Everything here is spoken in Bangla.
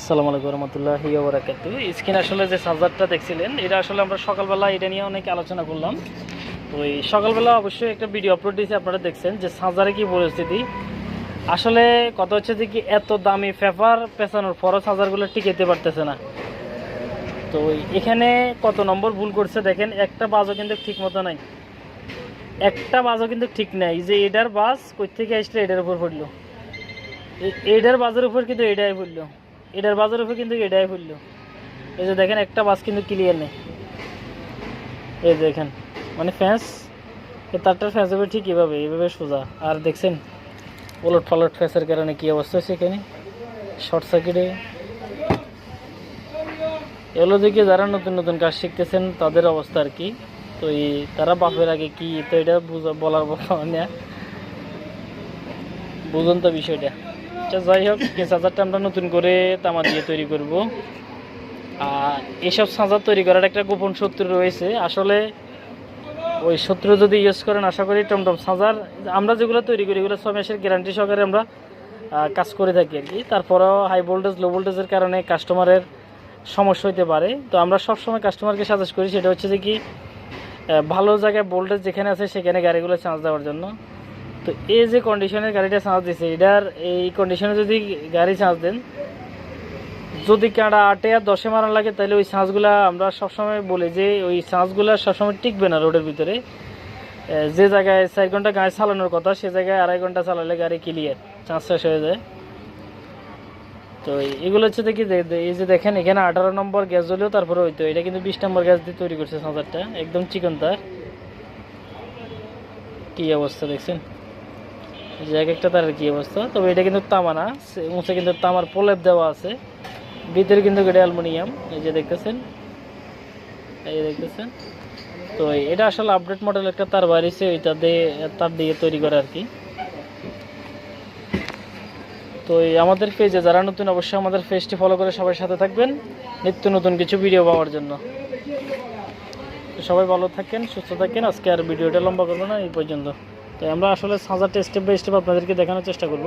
আসসালামু আলাইকুম রহমতুল্লাহি ওয়া বারাকাতুহু। স্ক্রিন আসলে যে চার্জারটা দেখছিলেন এটা আসলে আমরা সকালবেলা এটা নিয়ে অনেক আলোচনা করলাম। তো এই সকালবেলা অবশ্যই একটা ভিডিও আপলোড দিয়েছি, আপনারা দেখছেন যে চার্জারে কি পরিস্থিতি। আসলে কথা হচ্ছে যে কি এত দামি পেপার পেছানোর পরও চার্জারগুলো টিকাইতে পারতেছে না। তো এখানে কত নম্বর ভুল করছে দেখেন, একটা বাজও কিন্তু ঠিক মতো নাই, একটা বাজও কিন্তু ঠিক নাই। যে এটার বাজ কই থেকে আসলে এটার উপর পড়লো, এটার বাজের উপর কিন্তু এটাই পড়লো, এটার বাজের উপর কিন্তু এটাই পড়লো। এই যে দেখেন একটা বাস কিন্তু ক্লিয়ার নেই। এই দেখেন মানে ফ্যাঁস, তারটার ফ্যাঁস হবে ঠিক এইভাবে সোজা। আর দেখছেন ওলট পালট ফ্যাঁসের কারণে কী অবস্থা হচ্ছে এখানে, শর্ট সার্কিটে। এগুলো দিকে যারা নতুন নতুন কাজ শিখতেছেন তাদের অবস্থা আর কি। তো এই তারা বাপের আগে কি, তো এটা বলার না, বুঝুন তো বিষয়টা। আচ্ছা যাই হোক, এই চার্জারটা আমরা নতুন করে তামা দিয়ে তৈরি করব। আর এইসব চার্জার তৈরি করার একটা গোপন শত্রু রয়েছে। আসলে ওই শত্রু যদি ইউজ করেন, আশা করি টমটম চার্জার আমরা যেগুলো তৈরি করি এগুলো 6 মাসের গ্যারান্টি সহকারে আমরা কাজ করে থাকি আর কি। তারপরেও হাই ভোল্টেজ লো ভোল্টেজের কারণে কাস্টমারের সমস্যা হতে পারে। তো আমরা সবসময় কাস্টমারকে সাজেস্ট করি সেটা হচ্ছে যে কি ভালো জায়গায় ভোল্টেজ যেখানে আছে সেখানে গাড়িগুলো চার্জ দেওয়ার জন্য। তো এই যে কন্ডিশনের গাড়িটা চার্জ দিচ্ছে, এটার এই কন্ডিশনে যদি গাড়ি চার্জ দেন, যদি কাঁড়া 8 আর 10 মারা লাগে তাহলে ওই চার্জগুলো আমরা সবসময় বলি যে ওই চার্জগুলো সবসময় টিকবে না রোডের ভিতরে। যে জায়গায় 4 ঘন্টা গাড়ি চালানোর কথা সে জায়গায় 2.5 ঘন্টা চালালে গাড়ি ক্লিয়ার, চার্জ শেষ হয়ে যায়। তো এগুলো হচ্ছে দেখি, এই যে দেখেন এখানে 18 নম্বর গ্যাস জ্বলেও তারপরে হইতো, এটা কিন্তু 20 নম্বর গ্যাস দিয়ে তৈরি করছে চার্জারটা, একদম চিকন তার। কী অবস্থা দেখছেন যে এক একটা তারের কী অবস্থা। তবে এটা কিন্তু তামা না, মুছে কিন্তু তামার প্রলেপ দেওয়া আছে, ভিতরে কিন্তু এটা অ্যালুমিনিয়াম। এই যে দেখতেছেন, এই যে দেখতেছেন। তো এটা আসলে আপডেট মডেল একটা তার বাড়িছে, ওইটা দিয়ে তার দিয়ে তৈরি করে আর কি। তো আমাদের পেজে যারা নতুন অবশ্যই আমাদের পেজটি ফলো করে সবাই সাথে থাকবেন নিত্য নতুন কিছু ভিডিও পাওয়ার জন্য। তো সবাই ভালো থাকেন, সুস্থ থাকেন। আজকে আর ভিডিওটা লম্বা করবো না, এই পর্যন্ত। তো আমরা আসলে চার্জারটা স্টেপ বাই স্টেপ আপনাদেরকে দেখানোর চেষ্টা করব।